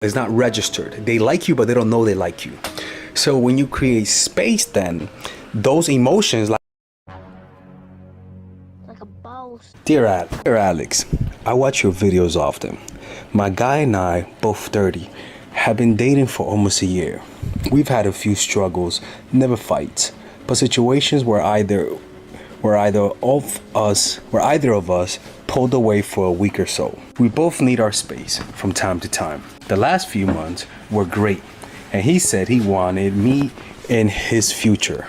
It's not registered. They like you, but they don't know they like you. So when you create space, then those emotions like a boss. Dear Alex, I watch your videos often. My guy and I, both 30, have been dating for almost a year. We've had a few struggles, never fights, but situations where either of us pulled away for a week or so. We both need our space from time to time. The last few months were great, and he said he wanted me in his future.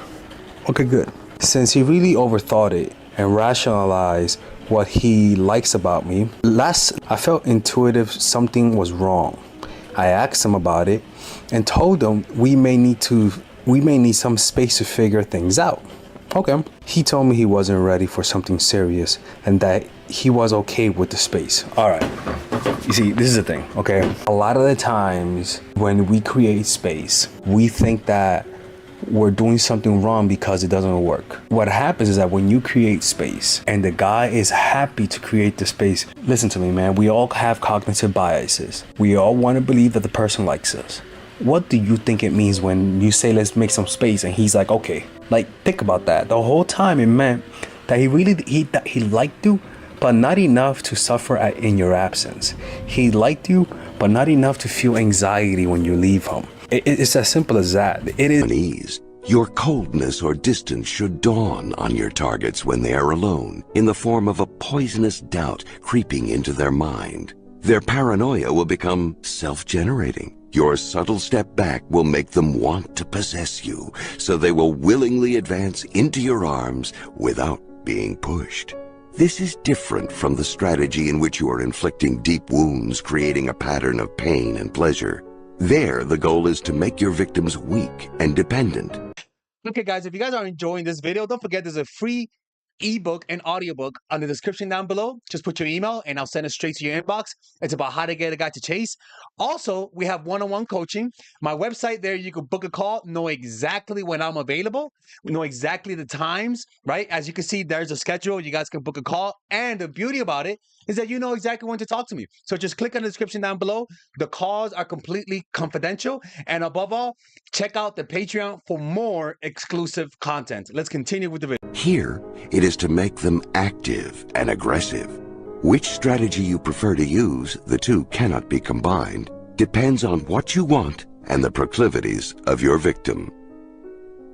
Okay, good. Since he really overthought it and rationalized what he likes about me, I felt intuitive something was wrong. I asked him about it and told him we may need some space to figure things out. Okay. He told me he wasn't ready for something serious and that he was okay with the space. All right. You see, this is the thing, okay? A lot of the times when we create space, we think that we're doing something wrong because it doesn't work. What happens is that when you create space and the guy is happy to create the space, listen to me, man, we all have cognitive biases. We all want to believe that the person likes us. What do you think it means when you say, let's make some space, and he's like, okay? Like, think about that. The whole time it meant that he liked you, but not enough to suffer in your absence. He liked you, but not enough to feel anxiety when you leave him. It's as simple as that. It is Unease. Your coldness or distance should dawn on your targets when they are alone, in the form of a poisonous doubt creeping into their mind. Their paranoia will become self-generating. Your subtle step back will make them want to possess you, so they will willingly advance into your arms without being pushed. This is different from the strategy in which you are inflicting deep wounds, creating a pattern of pain and pleasure. There, the goal is to make your victims weak and dependent. Okay, guys, if you guys are enjoying this video, don't forget there's a free ebook and audiobook on the description down below. Just put your email and I'll send it straight to your inbox. It's about how to get a guy to chase. Also, we have one-on-one coaching. My website there, you can book a call, know exactly when I'm available, know exactly the times, right? As you can see, there's a schedule. You guys can book a call. And the beauty about it is that you know exactly when to talk to me. So just click on the description down below. The calls are completely confidential. And above all, check out the Patreon for more exclusive content. Let's continue with the video. Here, it is to make them active and aggressive. Which strategy you prefer to use, the two cannot be combined, depends on what you want and the proclivities of your victim.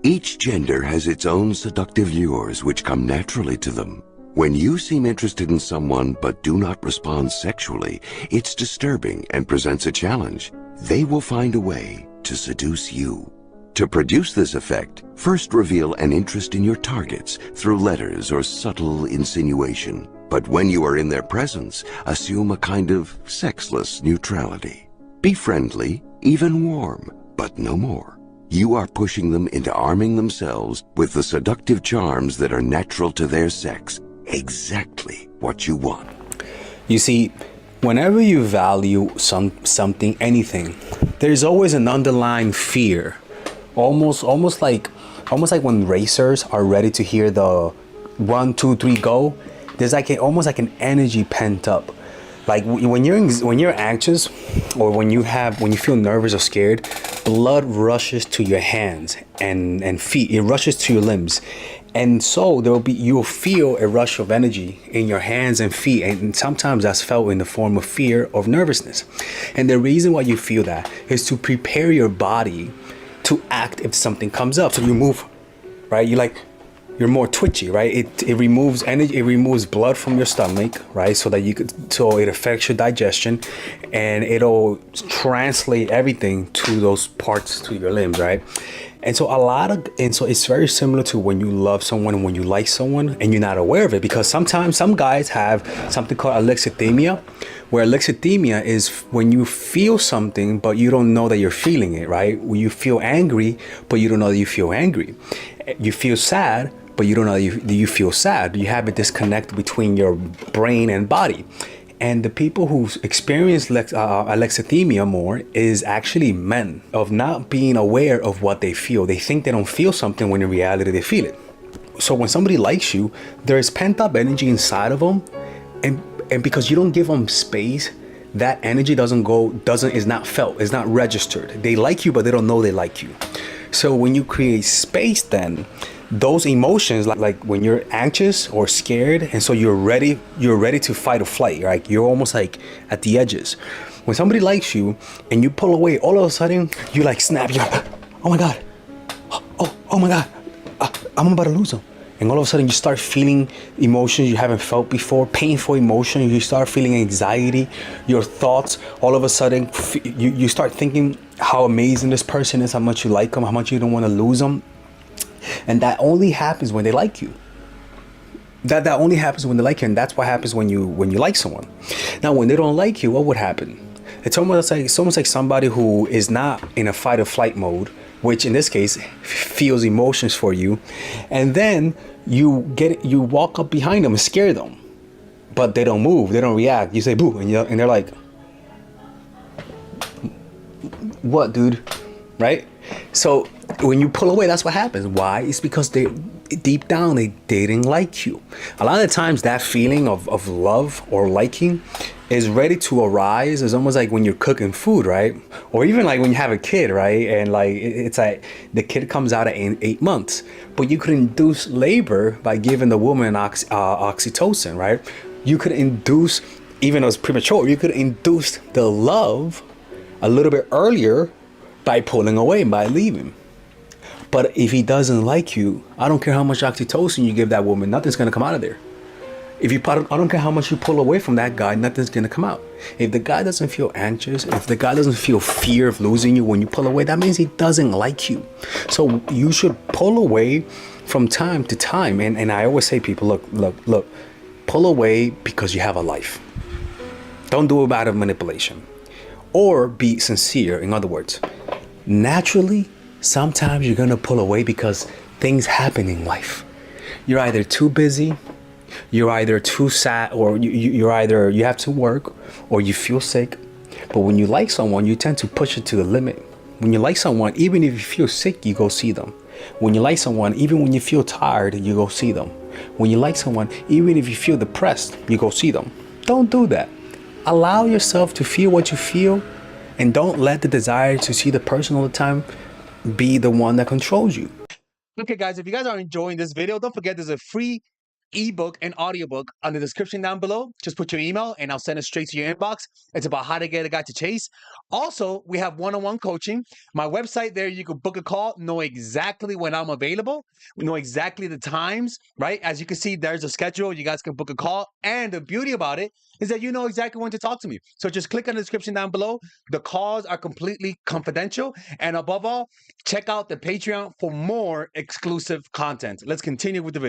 Each gender has its own seductive lures which come naturally to them. When you seem interested in someone but do not respond sexually, it's disturbing and presents a challenge. They will find a way to seduce you. To produce this effect, first reveal an interest in your targets through letters or subtle insinuation. But when you are in their presence, assume a kind of sexless neutrality. Be friendly, even warm, but no more. You are pushing them into arming themselves with the seductive charms that are natural to their sex. Exactly what you want. You see, whenever you value something, anything, there's always an underlying fear. Almost like when racers are ready to hear the 1, 2, 3 go. There's almost like an energy pent up. Like when you're anxious, or when you feel nervous or scared, blood rushes to your hands and feet. It rushes to your limbs, and so you'll feel a rush of energy in your hands and feet, and sometimes that's felt in the form of fear or nervousness. And the reason why you feel that is to prepare your body to act if something comes up. So you move, right? You're more twitchy, right? It removes energy, it removes blood from your stomach, right? So it affects your digestion, and it'll translate everything to those parts, to your limbs, right? And so it's very similar to when you love someone and when you like someone and you're not aware of it, because sometimes some guys have something called alexithymia, where alexithymia is when you feel something but you don't know that you're feeling it, right? When you feel angry but you don't know that you feel angry. You feel sad but you don't know that you feel sad. You have a disconnect between your brain and body. And the people who experience alexithymia more is actually men, of not being aware of what they feel. They think they don't feel something when in reality they feel it. So when somebody likes you, there is pent up energy inside of them, and because you don't give them space, that energy is not felt, it's not registered. They like you, but they don't know they like you. So when you create space, then those emotions, like when you're anxious or scared, and so you're ready to fight or flight, right? You're almost like at the edges. When somebody likes you and you pull away, all of a sudden you like snap. You're like, oh my god, oh my god, I'm about to lose them. And all of a sudden you start feeling emotions you haven't felt before, painful emotions. You start feeling anxiety, your thoughts. All of a sudden you start thinking how amazing this person is, how much you like them, how much you don't want to lose them. And that only happens when they like you. That only happens when they like you, and that's what happens when you like someone. Now, when they don't like you, what would happen? It's almost like somebody who is not in a fight or flight mode, which in this case feels emotions for you, and then you walk up behind them and scare them, but they don't move, they don't react. You say boo, and they're like, what, dude? Right? So when you pull away, that's what happens. Why? It's because deep down they didn't like you. A lot of the times that feeling of love or liking is ready to arise. It's almost like when you're cooking food, right? Or even like when you have a kid, right? And like it's like the kid comes out at 8 months, but you could induce labor by giving the woman oxytocin, right? You could induce, even though it's premature, you could induce the love a little bit earlier by pulling away, by leaving. But if he doesn't like you, I don't care how much oxytocin you give that woman, nothing's gonna come out of there. I don't care how much you pull away from that guy, nothing's gonna come out. If the guy doesn't feel anxious, if the guy doesn't feel fear of losing you when you pull away, that means he doesn't like you. So you should pull away from time to time. And I always say, people, look, pull away because you have a life. Don't do it out of manipulation. Or be sincere. In other words, naturally, sometimes you're gonna pull away because things happen in life. You're either too busy, you're either too sad, or you have to work, or you feel sick. But when you like someone, you tend to push it to the limit. When you like someone, even if you feel sick, you go see them. When you like someone, even when you feel tired, you go see them. When you like someone, even if you feel depressed, you go see them. Don't do that. Allow yourself to feel what you feel, and don't let the desire to see the person all the time be the one that controls you. Okay, guys, if you guys are enjoying this video, don't forget there's a free ebook and audiobook on the description down below. Just put your email and I'll send it straight to your inbox. It's about how to get a guy to chase. Also, we have one-on-one coaching. My website there, you can book a call, know exactly when I'm available, we know exactly the times, right? As you can see, there's a schedule. You guys can book a call. And the beauty about it is that you know exactly when to talk to me. So just click on the description down below. The calls are completely confidential. And above all, check out the Patreon for more exclusive content. Let's continue with the video.